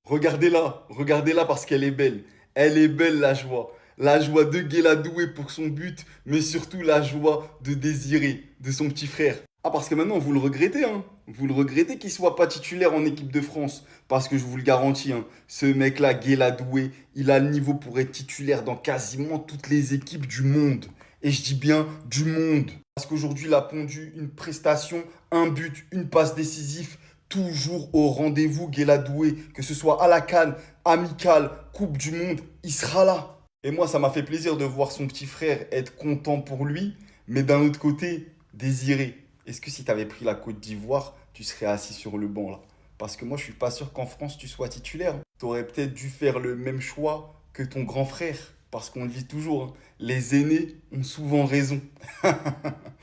Regardez-la parce qu'elle est belle. Elle est belle la joie. La joie de Guéladoué pour son but, mais surtout la joie de Désiré, de son petit frère. Ah, parce que maintenant vous le regrettez, hein. Vous le regrettez qu'il soit pas titulaire en équipe de France. Parce que je vous le garantis, hein, ce mec-là, Guéladoué, il a le niveau pour être titulaire dans quasiment toutes les équipes du monde. Et je dis bien du monde. Parce qu'aujourd'hui, il a pondu une prestation, un but, une passe décisive toujours au rendez-vous, Guéladoué, que ce soit à la CAN, amical, Coupe du Monde, il sera là. Et moi, ça m'a fait plaisir de voir son petit frère être content pour lui, mais d'un autre côté, Désiré. Est-ce que si tu avais pris la Côte d'Ivoire, tu serais assis sur le banc là? Parce que moi, je suis pas sûr qu'en France, tu sois titulaire. Tu aurais peut-être dû faire le même choix que ton grand frère. Parce qu'on le dit toujours, hein, les aînés ont souvent raison.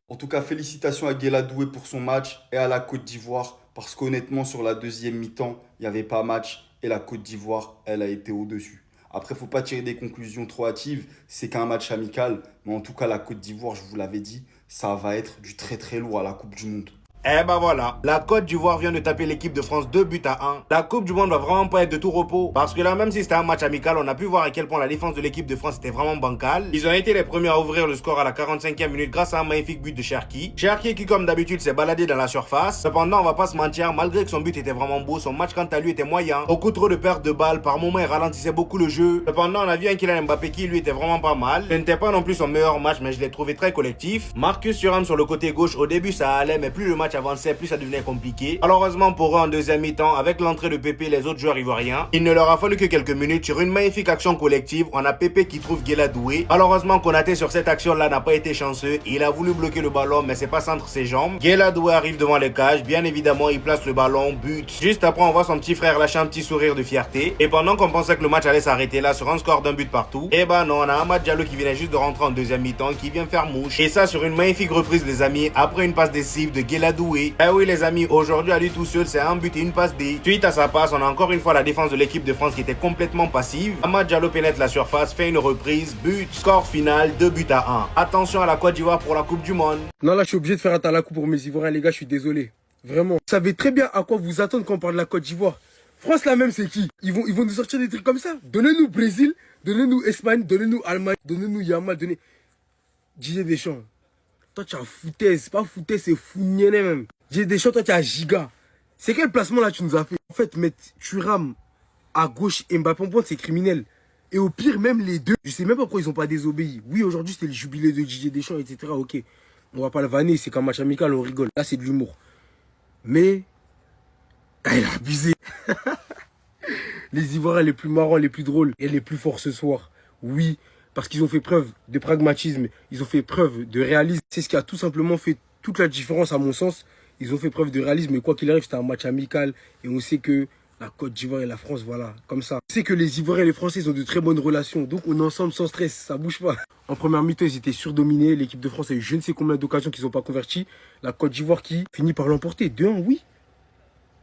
En tout cas, félicitations à Guéladoué pour son match et à la Côte d'Ivoire. Parce qu'honnêtement, sur la deuxième mi-temps, il n'y avait pas match et la Côte d'Ivoire, elle a été au-dessus. Après, il ne faut pas tirer des conclusions trop hâtives. C'est qu'un match amical. Mais en tout cas, la Côte d'Ivoire, je vous l'avais dit, ça va être du très très lourd à la Coupe du Monde. Eh ben voilà, la Côte d'Ivoire vient de taper l'équipe de France 2 buts à 1. La Coupe du Monde va vraiment pas être de tout repos. Parce que là, même si c'était un match amical, on a pu voir à quel point la défense de l'équipe de France était vraiment bancale. Ils ont été les premiers à ouvrir le score à la 45e minute grâce à un magnifique but de Cherki. Cherki qui, comme d'habitude, s'est baladé dans la surface. Cependant, on va pas se mentir, malgré que son but était vraiment beau, son match quant à lui était moyen. Beaucoup trop de pertes de balles, par moments il ralentissait beaucoup le jeu. Cependant, on a vu un Kylian Mbappé qui lui était vraiment pas mal. Ce n'était pas non plus son meilleur match, mais je l'ai trouvé très collectif. Marcus Thuram sur le côté gauche, au début ça allait, mais plus le match avançait, plus ça devenait compliqué. Malheureusement pour eux en deuxième mi-temps, avec l'entrée de Pépé, les autres joueurs ivoiriens, il ne leur a fallu que quelques minutes sur une magnifique action collective. On a Pépé qui trouve Guéladoué. Malheureusement, Konaté sur cette action-là n'a pas été chanceux. Il a voulu bloquer le ballon, mais c'est passé entre ses jambes. Guéladoué arrive devant les cages. Bien évidemment, il place le ballon, but. Juste après, on voit son petit frère lâcher un petit sourire de fierté. Et pendant qu'on pensait que le match allait s'arrêter là sur un score d'un but partout, eh ben non, on a Amad Diallo qui venait juste de rentrer en deuxième mi-temps, qui vient faire mouche. Et ça sur une magnifique reprise, les amis, après une passe décisive de Guéladoué. Eh oui, les amis, aujourd'hui à lui tout seul, c'est un but et une passe D. Suite à sa passe, on a encore une fois la défense de l'équipe de France qui était complètement passive. Amad Diallo pénètre la surface, fait une reprise, but, score final, 2 buts à 1. Attention à la Côte d'Ivoire pour la Coupe du Monde. Non, là, je suis obligé de faire un talakou pour mes Ivoiriens, les gars, je suis désolé. Vraiment. Vous savez très bien à quoi vous attendre quand on parle de la Côte d'Ivoire. France, là même, c'est qui ils vont nous sortir des trucs comme ça. Donnez-nous Brésil, donnez-nous Espagne, donnez-nous Allemagne, donnez-nous Yamal, donnez... Didier Deschamps. Toi, tu as foutaise. C'est pas foutaise, c'est fougnéné même. Didier Deschamps, toi, tu as giga. C'est quel placement là tu nous as fait? En fait, mettre Thuram à gauche et Mbappé en pointe, c'est criminel. Et au pire, même les deux, je sais même pas pourquoi ils ont pas désobéi. Oui, aujourd'hui, c'était le jubilé de Didier Deschamps, etc. Ok, on va pas le vanner, c'est qu'un match amical, on rigole. Là, c'est de l'humour. Mais, elle a abusé. Les Ivoiriens les plus marrants, les plus drôles et les plus forts ce soir. Oui, parce qu'ils ont fait preuve de pragmatisme, ils ont fait preuve de réalisme. C'est ce qui a tout simplement fait toute la différence à mon sens. Ils ont fait preuve de réalisme, mais quoi qu'il arrive, c'était un match amical. Et on sait que la Côte d'Ivoire et la France, voilà, comme ça. On sait que les Ivoiriens et les Français, ils ont de très bonnes relations. Donc on est ensemble sans stress, ça bouge pas. En première mi-temps, ils étaient surdominés. L'équipe de France a eu je ne sais combien d'occasions qu'ils n'ont pas converties. La Côte d'Ivoire qui finit par l'emporter. 2-1, oui.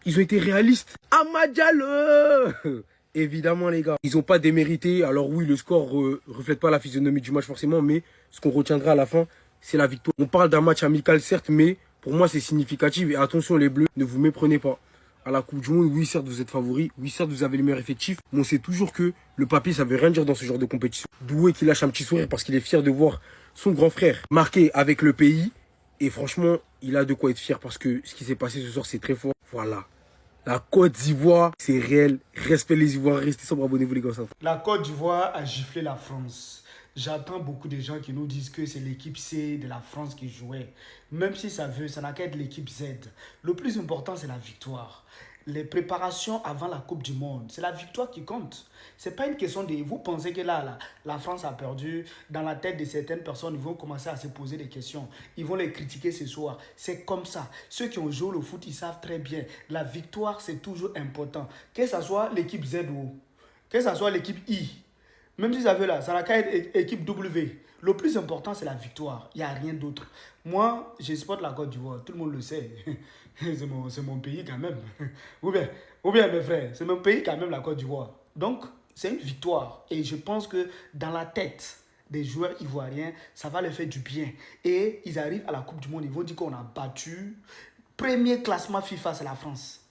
Ils ont été réalistes. Amad Diallo évidemment, les gars. Ils n'ont pas démérité. Alors oui, le score reflète pas la physionomie du match forcément, mais ce qu'on retiendra à la fin, c'est la victoire. On parle d'un match amical, certes, mais pour moi, c'est significatif. Et attention, les Bleus, ne vous méprenez pas. À la Coupe du Monde, oui, certes, vous êtes favoris. Oui, certes, vous avez les meilleurs effectifs. Mais on sait toujours que le papier, ça veut rien dire dans ce genre de compétition. Doué qui lâche un petit sourire parce qu'il est fier de voir son grand frère marqué avec le pays. Et franchement, il a de quoi être fier parce que ce qui s'est passé ce soir, c'est très fort. Voilà. La Côte d'Ivoire, c'est réel. Respect les Ivoiriens, restez sobre, abonnez-vous les gars. La Côte d'Ivoire a giflé la France. J'attends beaucoup de gens qui nous disent que c'est l'équipe C de la France qui jouait. Même si ça n'a qu'à être l'équipe Z. Le plus important, c'est la victoire. Les préparations avant la Coupe du Monde, c'est la victoire qui compte. C'est pas une question de... Vous pensez que là, la France a perdu. Dans la tête de certaines personnes, ils vont commencer à se poser des questions. Ils vont les critiquer ce soir. C'est comme ça. Ceux qui ont joué le foot, ils savent très bien. La victoire, c'est toujours important. Que ce soit l'équipe Z ou que ce soit l'équipe I. Même si ça veut là, ça n'a qu'à être équipe W. Le plus important, c'est la victoire. Il n'y a rien d'autre. Moi, je supporte la Côte d'Ivoire. Tout le monde le sait. C'est mon pays quand même. Ou bien mes frères, c'est mon pays quand même, la Côte d'Ivoire. Donc, c'est une victoire. Et je pense que dans la tête des joueurs ivoiriens, ça va leur faire du bien. Et ils arrivent à la Coupe du Monde, ils vont dire qu'on a battu. Premier classement FIFA, c'est la France.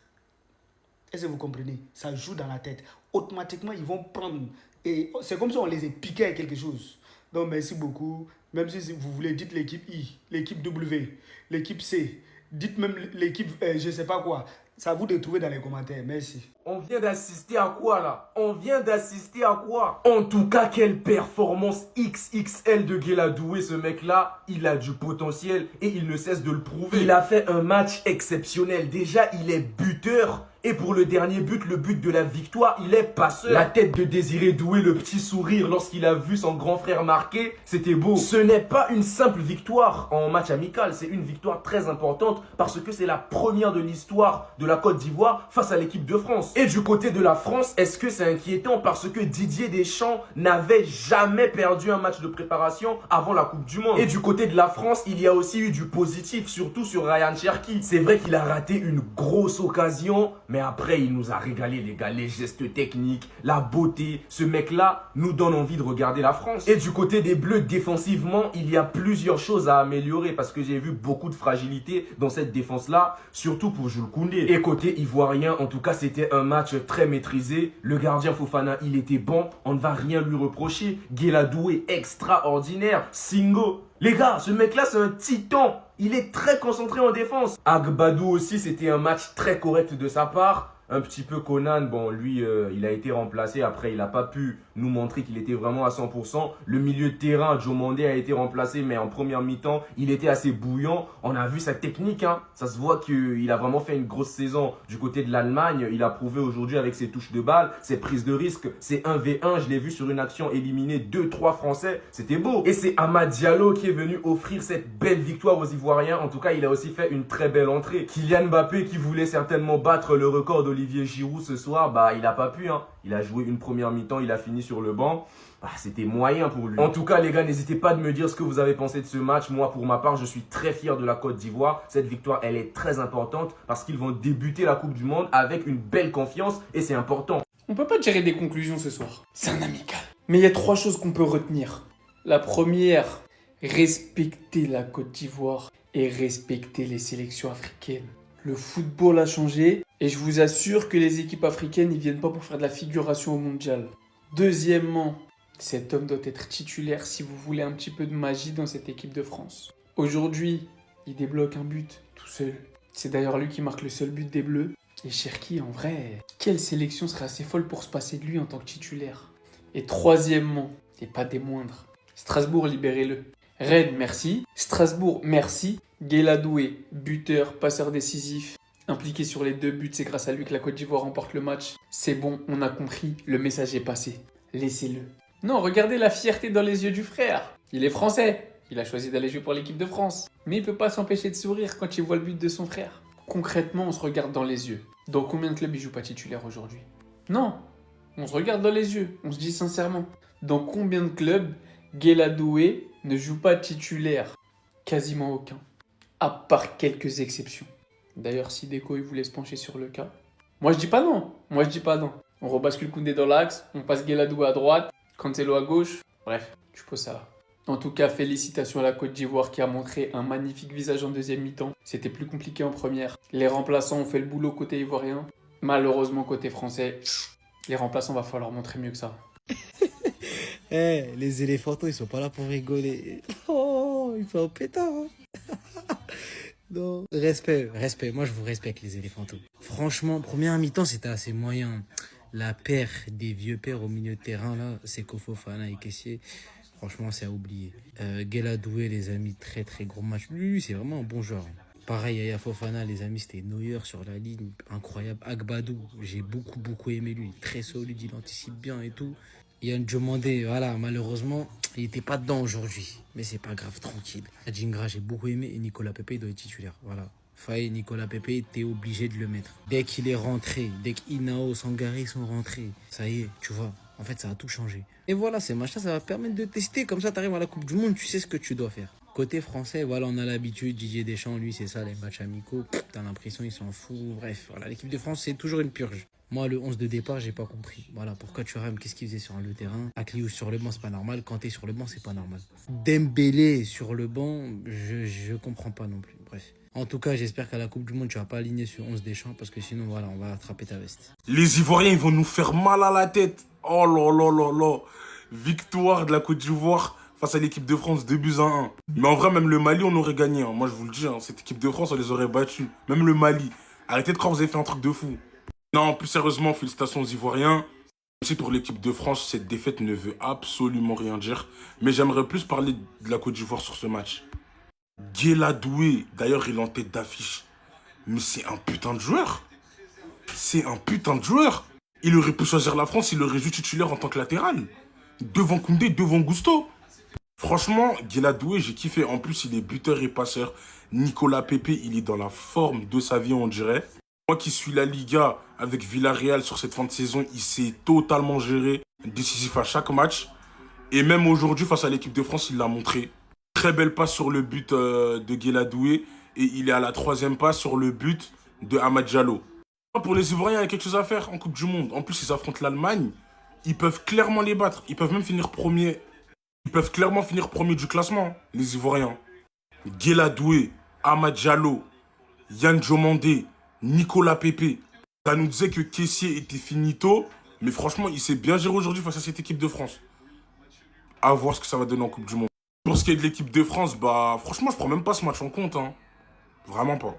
Est-ce que vous comprenez? Ça joue dans la tête. Automatiquement, ils vont prendre. Et c'est comme si on les a piqués à quelque chose. Donc, merci beaucoup. Même si vous voulez, dites l'équipe I, l'équipe W, l'équipe C. Dites même l'équipe, je ne sais pas quoi. C'est à vous de trouver dans les commentaires. Merci. On vient d'assister à quoi là? On vient d'assister à quoi? En tout cas, quelle performance XXL de Guéladoué, ce mec-là. Il a du potentiel et il ne cesse de le prouver. Il a fait un match exceptionnel. Déjà, il est buteur. Et pour le dernier but, le but de la victoire, il est passeur. La tête de Désiré Doué, le petit sourire lorsqu'il a vu son grand frère marquer, c'était beau. Ce n'est pas une simple victoire en match amical, c'est une victoire très importante parce que c'est la première de l'histoire de la Côte d'Ivoire face à l'équipe de France. Et du côté de la France, est-ce que c'est inquiétant parce que Didier Deschamps n'avait jamais perdu un match de préparation avant la Coupe du Monde. Et du côté de la France, il y a aussi eu du positif, surtout sur Ryan Cherki. C'est vrai qu'il a raté une grosse occasion, mais après, il nous a régalé, les gars. Les gestes techniques, la beauté. Ce mec-là nous donne envie de regarder la France. Et du côté des Bleus, défensivement, il y a plusieurs choses à améliorer parce que j'ai vu beaucoup de fragilité dans cette défense-là, surtout pour Jules Koundé. Et côté ivoirien, en tout cas, c'était un match très maîtrisé. Le gardien Fofana, il était bon. On ne va rien lui reprocher. Guéladoué, extraordinaire. Singo. Les gars, ce mec-là, c'est un titan. Il est très concentré en défense. Agbadou aussi, c'était un match très correct de sa part. Un petit peu Conan, bon, lui, il a été remplacé. Après, il n'a pas pu nous montrer qu'il était vraiment à 100%. Le milieu de terrain, Joe Mondé a été remplacé, mais en première mi-temps, il était assez bouillant. On a vu sa technique, hein. Ça se voit qu'il a vraiment fait une grosse saison du côté de l'Allemagne. Il a prouvé aujourd'hui avec ses touches de balle, ses prises de risque, ses 1v1. Je l'ai vu sur une action éliminer 2-3 Français. C'était beau. Et c'est Amad Diallo qui est venu offrir cette belle victoire aux Ivoiriens. En tout cas, il a aussi fait une très belle entrée. Kylian Mbappé, qui voulait certainement battre le record d'Olivier Giroud ce soir, bah il n'a pas pu, hein. Il a joué une première mi-temps, il a fini sur le banc. Bah, c'était moyen pour lui. En tout cas, les gars, n'hésitez pas de me dire ce que vous avez pensé de ce match. Moi, pour ma part, je suis très fier de la Côte d'Ivoire. Cette victoire, elle est très importante parce qu'ils vont débuter la Coupe du Monde avec une belle confiance et c'est important. On peut pas tirer des conclusions ce soir. C'est un amical. Mais il y a 3 choses qu'on peut retenir. La première, respecter la Côte d'Ivoire et respecter les sélections africaines. Le football a changé et je vous assure que les équipes africaines ne viennent pas pour faire de la figuration au mondial. Deuxièmement, cet homme doit être titulaire si vous voulez un petit peu de magie dans cette équipe de France. Aujourd'hui, il débloque un but tout seul. C'est d'ailleurs lui qui marque le seul but des Bleus. Et Cherki, en vrai, quelle sélection serait assez folle pour se passer de lui en tant que titulaire. Et troisièmement, et pas des moindres, Strasbourg, libérez-le. Rennes, merci. Strasbourg, merci. Guéladoué, buteur, passeur décisif, impliqué sur les 2 buts, c'est grâce à lui que la Côte d'Ivoire remporte le match. C'est bon, on a compris, le message est passé. Laissez-le. Non, regardez la fierté dans les yeux du frère. Il est français. Il a choisi d'aller jouer pour l'équipe de France. Mais il ne peut pas s'empêcher de sourire quand il voit le but de son frère. Concrètement, on se regarde dans les yeux. Dans combien de clubs il joue pas titulaire aujourd'hui? Non, on se regarde dans les yeux, on se dit sincèrement. Dans combien de clubs Guéladoué ne joue pas titulaire? Quasiment aucun. À part quelques exceptions. D'ailleurs, si Deco il voulait se pencher sur le cas. Moi je dis pas non. On rebascule Koundé dans l'axe, on passe Guéladoué à droite, Cancelo à gauche. Bref, je pose ça là. En tout cas, félicitations à la Côte d'Ivoire qui a montré un magnifique visage en deuxième mi-temps. C'était plus compliqué en première. Les remplaçants ont fait le boulot côté ivoirien. Malheureusement, côté français, les remplaçants va falloir montrer mieux que ça. Les éléphantaux, ils sont pas là pour rigoler. Oh, il fait un pétard. Hein. Non. Respect. Moi, je vous respecte, les éléphantaux. Franchement, première mi-temps, c'était assez moyen. La paire des vieux pères au milieu de terrain, là, c'est Fofana et Kessié. Franchement, c'est à oublier. Guéladoué, les amis, très très gros match. Lui, c'est vraiment un bon joueur. Pareil, Yaya Fofana, les amis, c'était Neuer sur la ligne. Incroyable. Agbadou, j'ai beaucoup aimé lui. Très solide, il anticipe bien et tout. Yann Diomandé, voilà, malheureusement, il n'était pas dedans aujourd'hui. Mais c'est pas grave, tranquille. Adjingra, j'ai beaucoup aimé et Nicolas Pepe, il doit être titulaire. Voilà. Faye, Nicolas Pepe, t'es obligé de le mettre. Dès qu'il est rentré, dès qu'Inao, Sangaré sont rentrés, ça y est, tu vois. En fait, ça a tout changé. Et voilà, ces matchs-là, ça va permettre de tester. Comme ça, t'arrives à la Coupe du Monde, tu sais ce que tu dois faire. Côté français, voilà, on a l'habitude. Didier Deschamps, lui, c'est ça, les matchs amicaux. T'as l'impression, il s'en fout. Bref, voilà, l'équipe de France, c'est toujours une purge. Moi, le 11 de départ, j'ai pas compris. Voilà, pourquoi Thuram, qu'est-ce qu'il faisait sur le terrain? Akliouche sur le banc, c'est pas normal. Kanté sur le banc, c'est pas normal. Dembélé sur le banc, je comprends pas non plus. Bref. En tout cas, j'espère qu'à la Coupe du Monde, tu vas pas aligner sur 11 Deschamps parce que sinon, voilà, on va attraper ta veste. Les Ivoiriens, ils vont nous faire mal à la tête. Oh là là là là. Victoire de la Côte d'Ivoire face à l'équipe de France, 2-1. Mais en vrai, même le Mali, on aurait gagné. Hein. Moi, je vous le dis, hein, cette équipe de France, on les aurait battus. Même le Mali. Arrêtez de croire que vous avez fait un truc de fou. Non, plus sérieusement, félicitations aux Ivoiriens. Même si pour l'équipe de France, cette défaite ne veut absolument rien dire. Mais j'aimerais plus parler de la Côte d'Ivoire sur ce match. Guéla Doué, d'ailleurs, il est en tête d'affiche. Mais c'est un putain de joueur. C'est un putain de joueur. Il aurait pu choisir la France, il aurait joué titulaire en tant que latéral. Devant Koundé, devant Gusto. Franchement, Guéla Doué, j'ai kiffé. En plus, il est buteur et passeur. Nicolas Pepe, il est dans la forme de sa vie, on dirait. Moi qui suis la Liga avec Villarreal sur cette fin de saison, il s'est totalement géré, décisif à chaque match. Et même aujourd'hui, face à l'équipe de France, il l'a montré. Très belle passe sur le but de Guéla Doué. Et il est à la 3e passe sur le but de Amad Diallo. Pour les Ivoiriens, il y a quelque chose à faire en Coupe du Monde. En plus, ils affrontent l'Allemagne. Ils peuvent clairement les battre. Ils peuvent même finir premier. Ils peuvent clairement finir premier du classement, les Ivoiriens. Guéla Doué, Amad Diallo, Yann Diomandé, Nicolas Pepe. Ça nous disait que Kessié était finito. Mais franchement, il s'est bien géré aujourd'hui face à cette équipe de France. À voir ce que ça va donner en Coupe du Monde. Pour ce qui est de l'équipe de France, bah franchement, je prends même pas ce match en compte. Hein. Vraiment pas.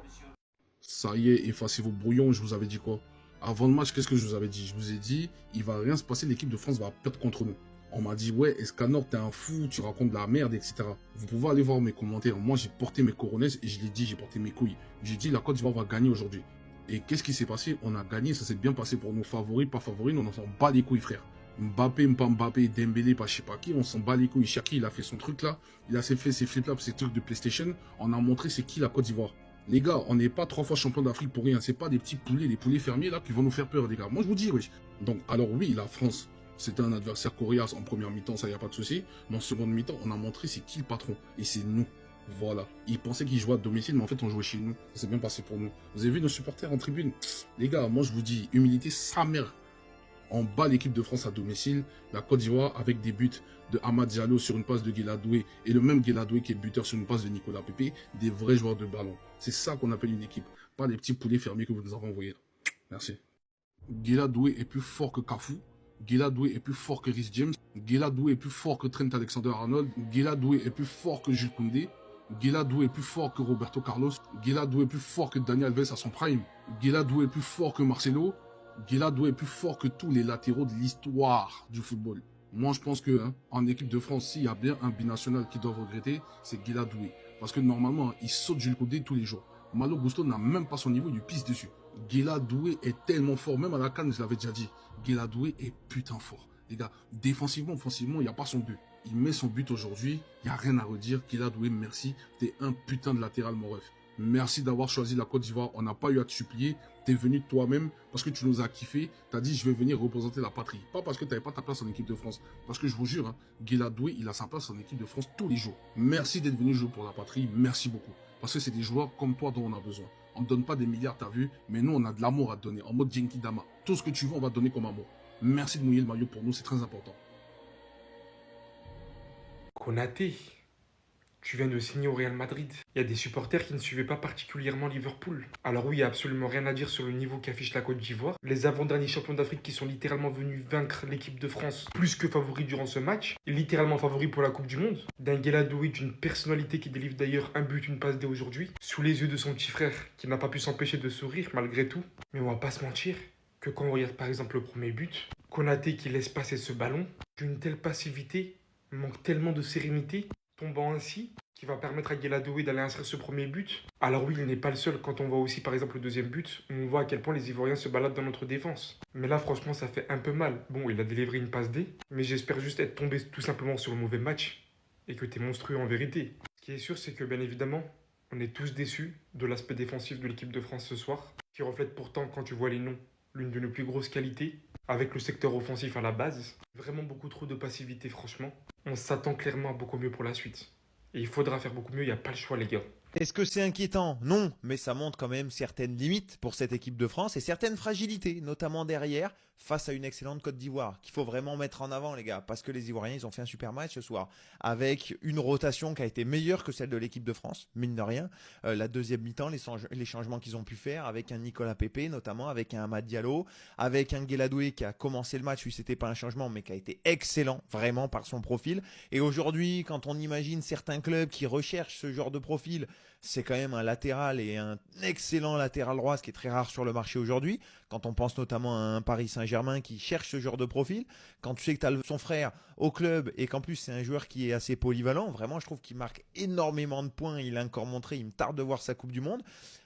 Ça y est, effacez vos brouillons, je vous avais dit quoi? Avant le match, qu'est-ce que je vous avais dit? Je vous ai dit, il va rien se passer, l'équipe de France va perdre contre nous. On m'a dit, ouais, Escanor, t'es un fou, tu racontes de la merde, etc. Vous pouvez aller voir mes commentaires. Moi, j'ai porté mes coronets et je l'ai dit, j'ai porté mes couilles. J'ai dit, la Côte d'Ivoire va gagner aujourd'hui. Et qu'est-ce qui s'est passé? On a gagné, ça s'est bien passé pour nous. Favoris, pas favoris, nous, on s'en bat les couilles, frère. Mbappé, pas Mbappé, Dembélé, pas je sais pas qui, on s'en bat les couilles. Shaki, il a fait son truc là, il a fait ses flip-flops, ses trucs de PlayStation. On a montré c'est qui la Côte d'Ivoire. Les gars, on n'est pas 3 fois champion d'Afrique pour rien. C'est pas des petits poulets, des poulets fermiers là qui vont nous faire peur, les gars. Moi, je vous dis, wesh. Donc, alors oui, la France, c'était un adversaire coriace en première mi-temps, ça y a pas de souci. Mais en seconde mi-temps, on a montré c'est qui le patron. Et c'est nous. Voilà. Ils pensaient qu'ils jouaient à domicile, mais en fait, on jouait chez nous. Ça s'est bien passé pour nous. Vous avez vu nos supporters en tribune? Les gars, moi, je vous dis, humilité, sa mère. On bat l'équipe de France à domicile, la Côte d'Ivoire avec des buts de Amad Diallo sur une passe de Guéla Doué et le même Guéla Doué qui est buteur sur une passe de Nicolas Pepe, des vrais joueurs de ballon. C'est ça qu'on appelle une équipe, pas des petits poulets fermiers que vous nous avez envoyés. Merci. Guéla Doué est plus fort que Cafou. Guéla Doué est plus fort que Rhys James. Guéla Doué est plus fort que Trent Alexander-Arnold. Guéla Doué est plus fort que Jules Koundé. Guéla Doué est plus fort que Roberto Carlos. Guéla Doué est plus fort que Daniel Alves à son prime. Guéla Doué est plus fort que Marcelo. Guéla Doué est plus fort que tous les latéraux de l'histoire du football. Moi, je pense que en équipe de France, s'il y a bien un binational qui doit regretter, c'est Guéla Doué. Parce que normalement, il saute Jules Koundé tous les jours. Malo Gusto n'a même pas son niveau, il lui pisse dessus. Guéla Doué est tellement fort, même à la CAN, je l'avais déjà dit. Guéla Doué est putain fort. Les gars, défensivement, offensivement, il n'y a pas son but. Il met son but aujourd'hui, il n'y a rien à redire. Guéla Doué, merci. T'es un putain de latéral, mon ref. Merci d'avoir choisi la Côte d'Ivoire. On n'a pas eu à te supplier. T'es venu toi-même parce que tu nous as kiffé. T'as dit, je vais venir représenter la patrie. Pas parce que t'avais pas ta place en équipe de France. Parce que je vous jure, Guéla Doué, il a sa place en équipe de France tous les jours. Merci d'être venu jouer pour la patrie. Merci beaucoup. Parce que c'est des joueurs comme toi dont on a besoin. On ne donne pas des milliards, t'as vu. Mais nous, on a de l'amour à te donner. En mode Genki Dama. Tout ce que tu veux, on va te donner comme amour. Merci de mouiller le maillot pour nous. C'est très important. Konaté, tu viens de signer au Real Madrid. Il y a des supporters qui ne suivaient pas particulièrement Liverpool. Alors oui, il n'y a absolument rien à dire sur le niveau qu'affiche la Côte d'Ivoire. Les avant-derniers champions d'Afrique qui sont littéralement venus vaincre l'équipe de France plus que favoris durant ce match, et littéralement favoris pour la Coupe du Monde. D'un Guéla Doué d'une personnalité qui délivre d'ailleurs un but, une passe dès aujourd'hui, sous les yeux de son petit frère qui n'a pas pu s'empêcher de sourire malgré tout. Mais on va pas se mentir que quand on regarde par exemple le premier but, Konaté qui laisse passer ce ballon, d'une telle passivité, manque tellement de sérénité, tombant ainsi, qui va permettre à Guéla Doué d'aller inscrire ce premier but. Alors oui, il n'est pas le seul quand on voit aussi par exemple le deuxième but, où on voit à quel point les Ivoiriens se baladent dans notre défense. Mais là franchement ça fait un peu mal. Bon, il a délivré une passe D, mais j'espère juste être tombé tout simplement sur le mauvais match, et que t'es monstrueux en vérité. Ce qui est sûr, c'est que bien évidemment, on est tous déçus de l'aspect défensif de l'équipe de France ce soir, qui reflète pourtant, quand tu vois les noms, l'une de nos plus grosses qualités, avec le secteur offensif à la base. Vraiment beaucoup trop de passivité franchement. On s'attend clairement à beaucoup mieux pour la suite. Et il faudra faire beaucoup mieux, il n'y a pas le choix les gars. Est-ce que c'est inquiétant? Non, mais ça montre quand même certaines limites pour cette équipe de France et certaines fragilités, notamment derrière, face à une excellente Côte d'Ivoire, qu'il faut vraiment mettre en avant, les gars, parce que les Ivoiriens, ils ont fait un super match ce soir, avec une rotation qui a été meilleure que celle de l'équipe de France, mine de rien. La deuxième mi-temps, les changements qu'ils ont pu faire, avec un Nicolas Pepe, notamment, avec un Amad Diallo, avec un Gueladoué qui a commencé le match, lui, c'était pas un changement, mais qui a été excellent, vraiment, par son profil. Et aujourd'hui, quand on imagine certains clubs qui recherchent ce genre de profil, c'est quand même un latéral et un excellent latéral droit, ce qui est très rare sur le marché aujourd'hui. Quand on pense notamment à un Paris Saint-Germain qui cherche ce genre de profil, quand tu sais que tu as son frère au club et qu'en plus c'est un joueur qui est assez polyvalent, vraiment je trouve qu'il marque énormément de points, il a encore montré, il me tarde de voir sa Coupe du Monde.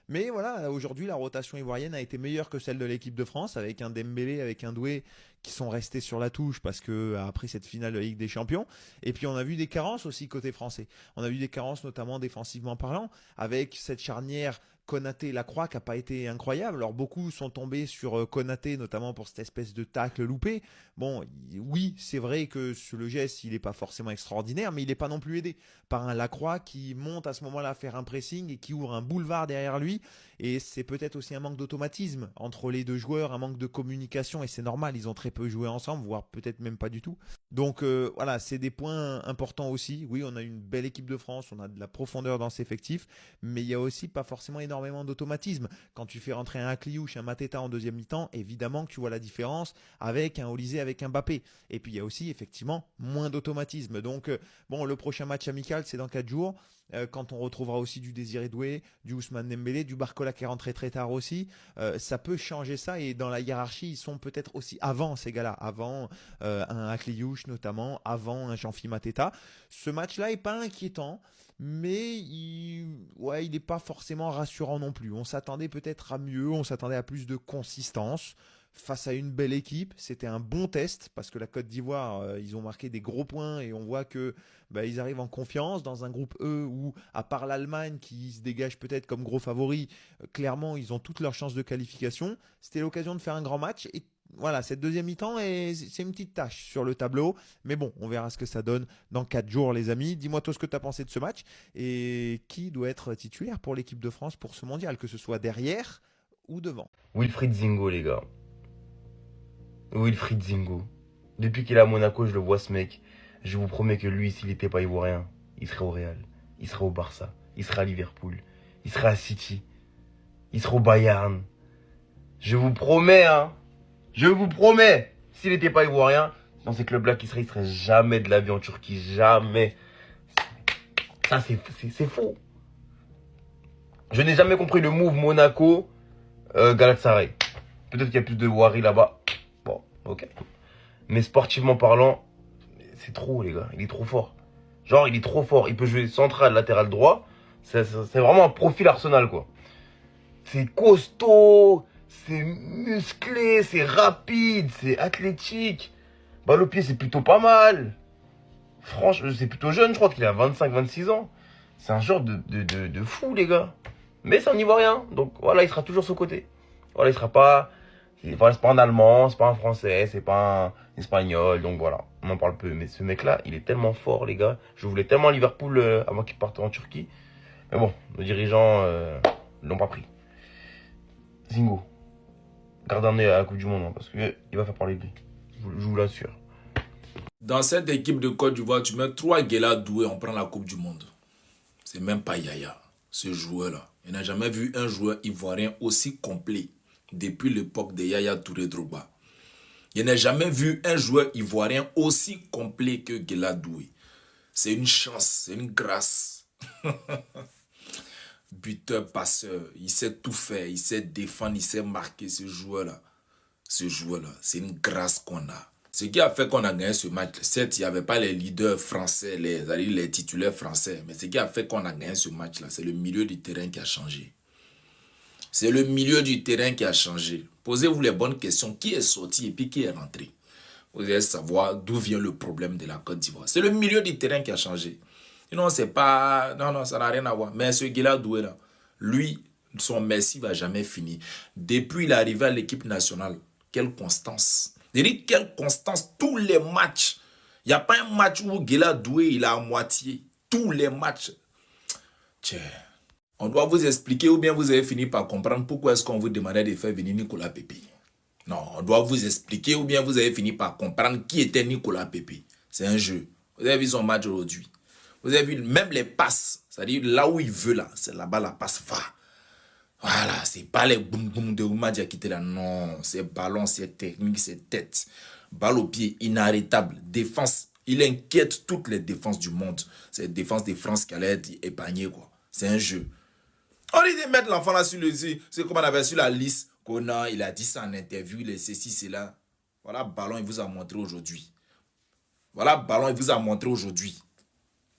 Mais voilà, aujourd'hui la rotation ivoirienne a été meilleure que celle de l'équipe de France, avec un Dembélé, avec un Doué qui sont restés sur la touche parce que après cette finale de la Ligue des Champions. Et puis on a vu des carences aussi côté français. On a vu des carences notamment défensivement parlant, avec cette charnière Konaté-Lacroix qui n'a pas été incroyable. Alors beaucoup sont tombés sur Konaté, notamment pour cette espèce de tacle loupé. Bon, oui, c'est vrai que sur le geste, il n'est pas forcément extraordinaire, mais il n'est pas non plus aidé par un Lacroix qui monte à ce moment-là faire un pressing et qui ouvre un boulevard derrière lui. Et c'est peut-être aussi un manque d'automatisme entre les deux joueurs, un manque de communication, et c'est normal, ils ont très peu joué ensemble, voire peut-être même pas du tout. Donc voilà, c'est des points importants aussi. Oui, on a une belle équipe de France, on a de la profondeur dans ses effectifs, mais il y a aussi pas forcément énormément d'automatisme. Quand tu fais rentrer un Akliouche, un Mateta en deuxième mi-temps, évidemment que tu vois la différence avec un Olysée, avec un Mbappé. Et puis il y a aussi effectivement moins d'automatisme. Donc bon, le prochain match amical, c'est dans 4 jours. Quand on retrouvera aussi du Désiré Doué, du Ousmane Dembélé, du Barcola qui est rentré très tard aussi, ça peut changer ça, et dans la hiérarchie, ils sont peut-être aussi avant ces gars-là, avant un Akliouche notamment, avant un Jean-Philippe Mateta. Ce match-là est pas inquiétant, mais il n'est pas forcément rassurant non plus. On s'attendait peut-être à mieux, on s'attendait à plus de consistance. Face à une belle équipe, c'était un bon test parce que la Côte d'Ivoire, ils ont marqué des gros points et on voit que ils arrivent en confiance dans un groupe E où, à part l'Allemagne qui se dégage peut-être comme gros favori, clairement ils ont toutes leurs chances de qualification. C'était l'occasion de faire un grand match et voilà, cette deuxième mi-temps, c'est une petite tâche sur le tableau. Mais bon, on verra ce que ça donne dans 4 jours, les amis. Dis-moi toi ce que tu as pensé de ce match et qui doit être titulaire pour l'équipe de France pour ce mondial, que ce soit derrière ou devant. Wilfried Zingo, les gars. Wilfried Zingo. Depuis qu'il est à Monaco, je le vois, ce mec. Je vous promets que lui, s'il n'était pas ivoirien, il serait au Real, il serait au Barça, il serait à Liverpool, il serait à City, il serait au Bayern. Je vous promets, hein. Je vous promets. S'il n'était pas ivoirien, dans ces clubs-là, il serait jamais de la vie en Turquie. Jamais. Ça, c'est faux. Je n'ai jamais compris le move Monaco, Galatasaray. Peut-être qu'il y a plus de Wari là-bas. Bon, ok. Mais sportivement parlant, c'est trop, les gars. Il est trop fort. Genre, il est trop fort. Il peut jouer central, latéral droit. C'est vraiment un profil Arsenal, quoi. C'est costaud, c'est musclé, c'est rapide, c'est athlétique. Balle au pied, c'est plutôt pas mal. Franchement, c'est plutôt jeune, je crois qu'il a 25-26 ans. C'est un genre de fou, les gars. Mais c'est un Ivoirien. Donc voilà, il sera toujours sur côté. Voilà, il sera pas... Voilà, c'est pas un Allemand, c'est pas un Français, c'est pas un Espagnol, donc voilà, on en parle peu. Mais ce mec-là, il est tellement fort, les gars. Je voulais tellement à Liverpool avant qu'il parte en Turquie. Mais bon, nos dirigeants l'ont pas pris. Zingo, garde un œil à la Coupe du Monde, hein, parce qu'il va faire parler de lui. Je vous l'assure. Dans cette équipe de Côte d'Ivoire, tu mets 3 Gueladoué, on prend la Coupe du Monde. C'est même pas Yaya, ce joueur-là. Il n'a jamais vu un joueur ivoirien aussi complet depuis l'époque de Yaya Touré Drogba. Je n'ai jamais vu un joueur ivoirien aussi complet que Gueladoué. C'est une chance, c'est une grâce. Buteur, passeur, il sait tout faire, il sait défendre, il sait marquer, ce joueur-là. Ce joueur-là, c'est une grâce qu'on a. Ce qui a fait qu'on a gagné ce match, certes, il n'y avait pas les leaders français, les titulaires français, mais ce qui a fait qu'on a gagné ce match-là, c'est le milieu du terrain qui a changé. C'est le milieu du terrain qui a changé. Posez-vous les bonnes questions. Qui est sorti et puis qui est rentré? Vous allez savoir d'où vient le problème de la Côte d'Ivoire. C'est le milieu du terrain qui a changé. Non, c'est pas... Non, ça n'a rien à voir. Mais ce Gueladoué là, lui, son Messi va jamais finir. Depuis l'arrivée à l'équipe nationale, quelle constance. C'est-à-dire quelle constance. Tous les matchs. Il n'y a pas un match où Gueladoué, il a à moitié. Tous les matchs. Tiens. On doit vous expliquer ou bien vous avez fini par comprendre pourquoi est-ce qu'on vous demandait de faire venir Nicolas Pepe. Non, on doit vous expliquer ou bien vous avez fini par comprendre qui était Nicolas Pepe. C'est un jeu. Vous avez vu son match aujourd'hui. Vous avez vu même les passes. C'est-à-dire là où il veut là, c'est là-bas la passe va. Voilà, c'est pas les boum boum de Oumadia qui étaient là. Non, c'est ballon, c'est technique, c'est tête. Balle au pied, inarrêtable. Défense, il inquiète toutes les défenses du monde. C'est la défense de France qui allait être épargnée, quoi. C'est un jeu. On dit de mettre l'enfant là sur le... C'est comme on avait sur la liste. Conan, il a dit ça en interview, il est ceci, c'est là. Voilà, ballon, il vous a montré aujourd'hui. Voilà, ballon, il vous a montré aujourd'hui.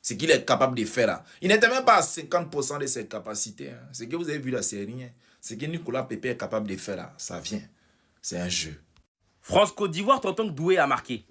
Ce qu'il est capable de faire là. Il n'était même pas à 50% de ses capacités. Hein. Ce que vous avez vu là, c'est rien. Ce que Nicolas Pepe est capable de faire là, ça vient. C'est un jeu. France-Côte d'Ivoire, t'entends que Doué a marqué.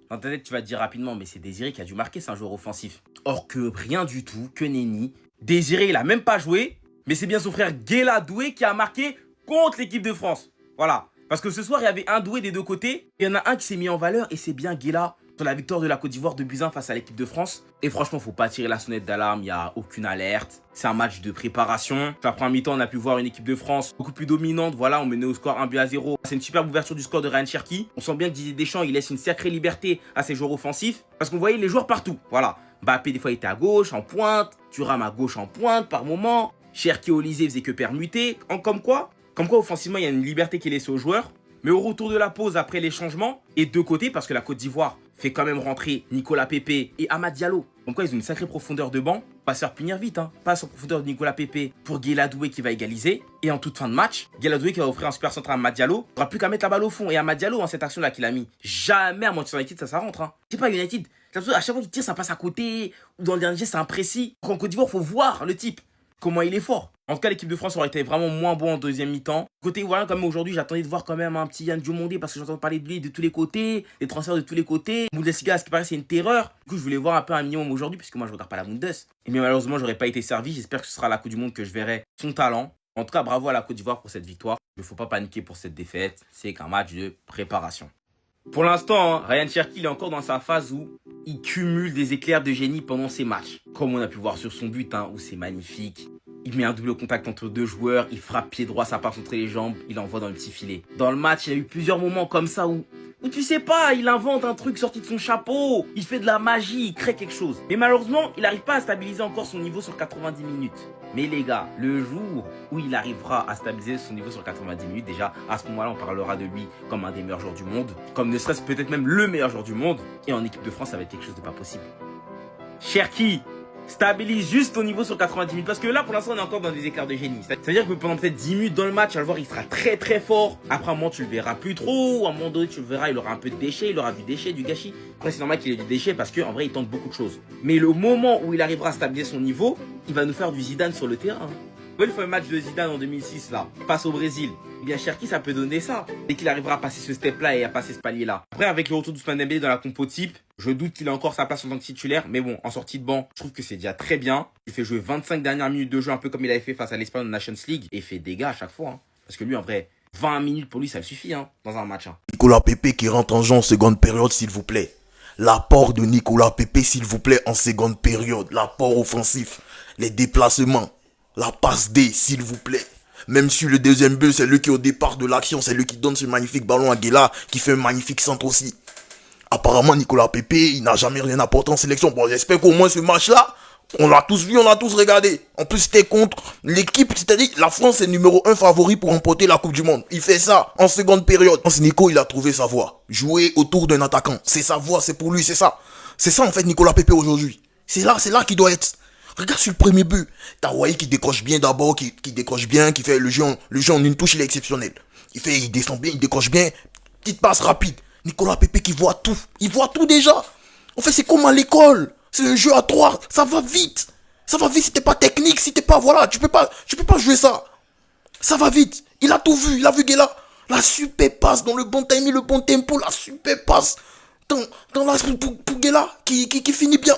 Dans ta tête, tu vas te dire rapidement, mais c'est Désiré qui a dû marquer, c'est un joueur offensif. Or que rien du tout, que nenni. Désiré, il a même pas joué, mais c'est bien son frère Guéla Doué qui a marqué contre l'équipe de France. Voilà. Parce que ce soir, il y avait un Doué des deux côtés. Il y en a un qui s'est mis en valeur et c'est bien Guéla sur la victoire de la Côte d'Ivoire de Buts 1 face à l'équipe de France. Et franchement, faut pas tirer la sonnette d'alarme, il n'y a aucune alerte. C'est un match de préparation. La première mi-temps, on a pu voir une équipe de France beaucoup plus dominante. Voilà, on menait au score 1-0. C'est une superbe ouverture du score de Ryan Cherki. On sent bien que Didier Deschamps, il laisse une sacrée liberté à ses joueurs offensifs. Parce qu'on voyait les joueurs partout. Voilà. Mbappé, des fois, il était à gauche, en pointe. Thuram à gauche, en pointe, par moment. Cherki, Olysée faisait que permuter. Comme quoi, offensivement, il y a une liberté qui est laissée aux joueurs. Mais au retour de la pause, après les changements, et deux côtés, parce que la Côte d'Ivoire fait quand même rentrer Nicolas Pepe et Amad Diallo. Donc quoi, ils ont une sacrée profondeur de banc. Pas se faire punir vite, hein. Pas en profondeur de Nicolas Pepe pour Guéla Doué qui va égaliser. Et en toute fin de match, Guéla Doué qui va offrir un super centre à Amad Diallo. Il n'aura plus qu'à mettre la balle au fond. Et Amad Diallo, cette action-là qu'il a mis, jamais à Manchester United, ça rentre. Hein. C'est pas United. À chaque fois qu'il tire, ça passe à côté. Ou dans le dernier geste, c'est imprécis. En Côte d'Ivoire, il faut voir le type. Comment il est fort. En tout cas, l'équipe de France aurait été vraiment moins bon en deuxième mi-temps. Côté ivoirien, quand même, aujourd'hui, j'attendais de voir quand même un petit Yann Diomondé parce que j'entends parler de lui de tous les côtés, des transferts de tous les côtés. Bundesliga, ce qui paraît, c'est une terreur. Du coup, je voulais voir un peu un minimum aujourd'hui puisque moi, je regarde pas la Bundes. Et bien, malheureusement, j'aurais pas été servi. J'espère que ce sera la Coupe du Monde que je verrai son talent. En tout cas, bravo à la Côte d'Ivoire pour cette victoire. Il ne faut pas paniquer pour cette défaite. C'est qu'un match de préparation. Pour l'instant, hein, Ryan Cherki il est encore dans sa phase où il cumule des éclairs de génie pendant ses matchs. Comme on a pu voir sur son but, hein, où c'est magnifique. Il met un double contact entre deux joueurs, il frappe pied droit, ça passe entre les jambes, il envoie dans le petit filet. Dans le match, il y a eu plusieurs moments comme ça où tu sais pas, il invente un truc sorti de son chapeau, il fait de la magie, il crée quelque chose. Mais malheureusement, il n'arrive pas à stabiliser encore son niveau sur 90 minutes. Mais les gars, le jour où il arrivera à stabiliser son niveau sur 90 minutes, déjà, à ce moment-là, on parlera de lui comme un des meilleurs joueurs du monde, comme ne serait-ce peut-être même le meilleur joueur du monde. Et en équipe de France, ça va être quelque chose de pas possible. Cherki, stabilise juste ton niveau sur 90 minutes. Parce que là, pour l'instant, on est encore dans des écarts de génie. C'est-à-dire que pendant peut-être 10 minutes dans le match, à le voir, il sera très très fort. Après, à un moment, tu le verras plus trop. À un moment donné, tu le verras, il aura un peu de déchet. Il aura du déchet, du gâchis. Après, c'est normal qu'il ait du déchet parce qu'en vrai, il tente beaucoup de choses. Mais le moment où il arrivera à stabiliser son niveau, il va nous faire du Zidane sur le terrain. Vous voyez le fameux match de Zidane en 2006 là, face au Brésil. Eh bien Cherki, ça peut donner ça. Dès qu'il arrivera à passer ce step là et à passer ce palier là. Après, avec le retour d'Ousmane Dembélé dans la compo type, je doute qu'il a encore sa place en tant que titulaire. Mais bon, en sortie de banc, je trouve que c'est déjà très bien. Il fait jouer 25 dernières minutes de jeu, un peu comme il avait fait face à l'Espagne en Nations League. Et il fait dégâts à chaque fois. Hein. Parce que lui, en vrai, 20 minutes pour lui, ça le suffit hein, dans un match. Hein. Nicolas Pepe qui rentre en jeu en seconde période, s'il vous plaît. L'apport de Nicolas Pepe, s'il vous plaît, en seconde période. L'apport offensif, les déplacements. La passe D, s'il vous plaît. Même sur le deuxième but, c'est lui qui au départ de l'action, c'est lui qui donne ce magnifique ballon à Guéla, qui fait un magnifique centre aussi. Apparemment, Nicolas Pepe, il n'a jamais rien apporté en sélection. Bon, j'espère qu'au moins ce match-là, on l'a tous vu, on l'a tous regardé. En plus, c'était contre l'équipe, c'est-à-dire la France est numéro 1 favori pour remporter la Coupe du Monde. Il fait ça en seconde période. Nico, il a trouvé sa voie. Jouer autour d'un attaquant, c'est sa voie, c'est pour lui, c'est ça. C'est ça en fait Nicolas Pepe aujourd'hui. C'est là qu'il doit être. Regarde sur le premier but. T'as Wai qui décroche bien d'abord, qui décroche bien, qui fait le jeu en une touche, il est exceptionnel. Il descend bien, il décroche bien. Petite passe rapide. Nicolas Pepe qui voit tout. Il voit tout déjà. En fait, c'est comme à l'école. C'est un jeu à 3. Ça va vite. Ça va vite si t'es pas technique, si t'es pas, voilà, tu peux pas jouer ça. Ça va vite. Il a tout vu. Il a vu Guéla. La super passe dans le bon timing, le bon tempo. La super passe dans la pour Guéla qui finit bien.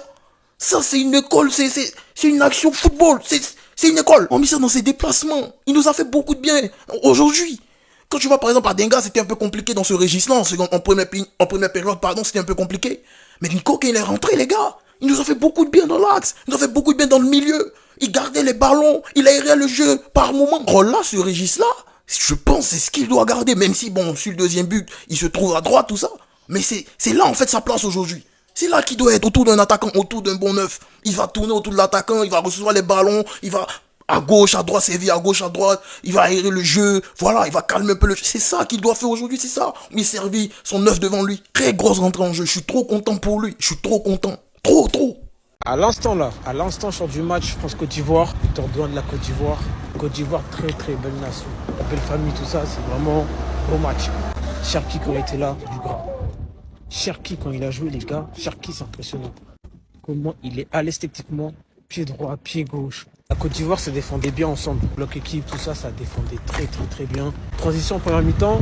Ça, c'est une école, c'est une action football, c'est une école. On met ça dans ses déplacements. Il nous a fait beaucoup de bien aujourd'hui. Quand tu vas par exemple à Denga, c'était un peu compliqué dans ce registre-là. En première période, pardon, c'était un peu compliqué. Mais Nico, quand il est rentré, les gars, Il nous a fait beaucoup de bien dans l'axe. Il nous a fait beaucoup de bien dans le milieu. Il gardait les ballons. Il aérait le jeu par moment. Oh là, ce Régis-là, je pense c'est ce qu'il doit garder. Même si, bon, sur le deuxième but, il se trouve à droite, tout ça. Mais c'est là, en fait, sa place aujourd'hui. C'est là qu'il doit être, autour d'un attaquant, autour d'un bon neuf. Il va tourner autour de l'attaquant, il va recevoir les ballons, il va à gauche, à droite, sévir à gauche, à droite, il va aérer le jeu, voilà, il va calmer un peu le jeu. C'est ça qu'il doit faire aujourd'hui, c'est ça. Il servit son neuf devant lui. Très grosse rentrée en jeu, je suis trop content pour lui, je suis trop content. Trop. À l'instant là, sur du match France-Côte d'Ivoire, Victor Douin de la Côte d'Ivoire. Côte d'Ivoire, très très belle nation. La belle famille, tout ça, c'est vraiment beau match. Cherki quand il était là, du gras. Cherki quand il a joué les gars, Cherki c'est impressionnant. Comment il est à l'aise techniquement, pied droit, pied gauche. La Côte d'Ivoire se défendait bien ensemble. Bloc équipe, tout ça, ça défendait très bien. Transition en première mi-temps,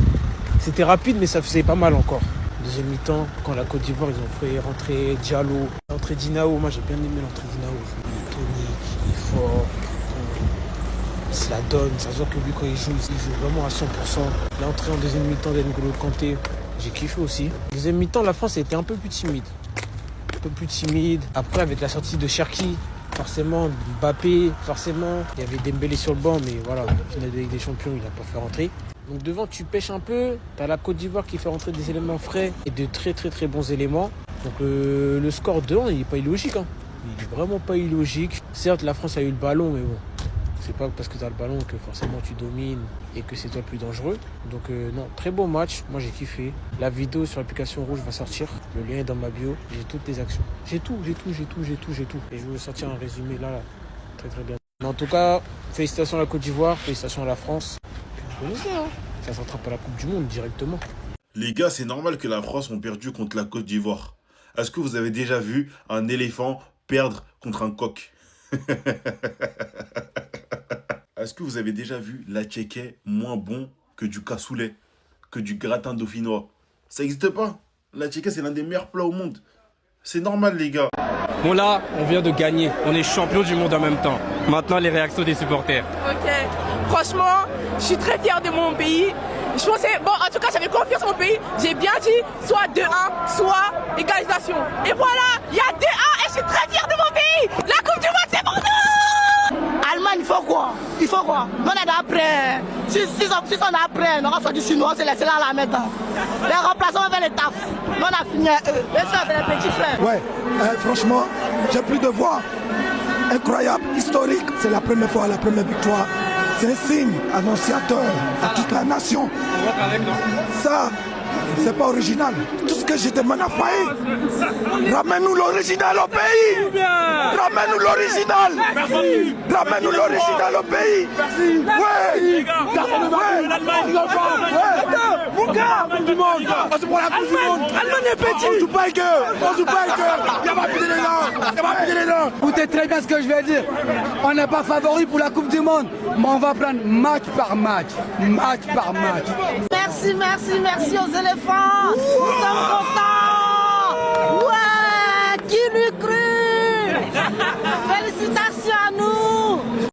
c'était rapide mais ça faisait pas mal encore. Deuxième mi-temps, quand la Côte d'Ivoire, ils ont fait rentrer Diallo, l'entrée d'Inao, moi j'ai bien aimé l'entrée d'Inao. Tony, il est fort, il se la donne, ça se voit que lui quand il joue vraiment à 100%. L'entrée en deuxième mi-temps d'N'Golo Kanté, j'ai kiffé aussi. Deuxième mi-temps, la France était un peu plus timide. Après, avec la sortie de Cherki, forcément, Mbappé, forcément, il y avait Dembélé sur le banc, mais voilà, finale de Ligue des Champions, il n'a pas fait rentrer. Donc devant, tu pêches un peu, t'as la Côte d'Ivoire qui fait rentrer des éléments frais et de très bons éléments. Donc le score 2-1, il n'est pas illogique. Hein. Il est vraiment pas illogique. Certes, la France a eu le ballon, mais bon, c'est pas parce que t'as le ballon que forcément tu domines et que c'est toi le plus dangereux. Donc non, très beau match, moi j'ai kiffé. La vidéo sur l'application Rouge va sortir, le lien est dans ma bio, j'ai toutes les actions. J'ai tout. Et je vais vous sortir un résumé là, très bien. Mais en tout cas, félicitations à la Côte d'Ivoire, félicitations à la France. Vous connaissez, hein, ça s'attrape à la Coupe du Monde directement. Les gars, c'est normal que la France ait perdu contre la Côte d'Ivoire. Est-ce que vous avez déjà vu un éléphant perdre contre un coq? Est-ce que vous avez déjà vu la tchéké moins bon que du cassoulet, que du gratin dauphinois? Ça n'existe pas. La tchéké, c'est l'un des meilleurs plats au monde. C'est normal, les gars. Bon là, on vient de gagner. On est champion du monde en même temps. Maintenant, les réactions des supporters. Ok. Franchement, je suis très fière de mon pays. Je pensais, bon, en tout cas, j'avais confiance en mon pays. J'ai bien dit, soit 2-1, soit égalisation. Et voilà, il y a 2-1 et je suis très fière de mon pays. La Coupe du Monde, c'est pour nous. Allemagne, il faut quoi? On est après. Si on est après, on va faire du chinois, c'est laisser là à la mettre. Les remplaçants vont faire les taf. On a fini eux. Mais ça, c'est les petits frères. Ouais, franchement, j'ai plus de voix. Incroyable, historique. C'est la première fois, la première victoire. C'est un signe annonciateur à toute la nation. Ça, c'est pas original. Tout ce que je demande à Faye, ramène-nous l'original au pays. Ramène-nous l'original. Ramène-nous l'original au pays. Ouais. Mon gars, Coupe du Monde. On se prend la Coupe du Monde. Allemagne est petit. On joue pas avec eux. Il va piler les dents. Écoutez très bien ce que je vais dire. On n'est pas favori pour la Coupe du Monde, mais on va prendre match par match. Merci aux éléphants. Nous sommes contents.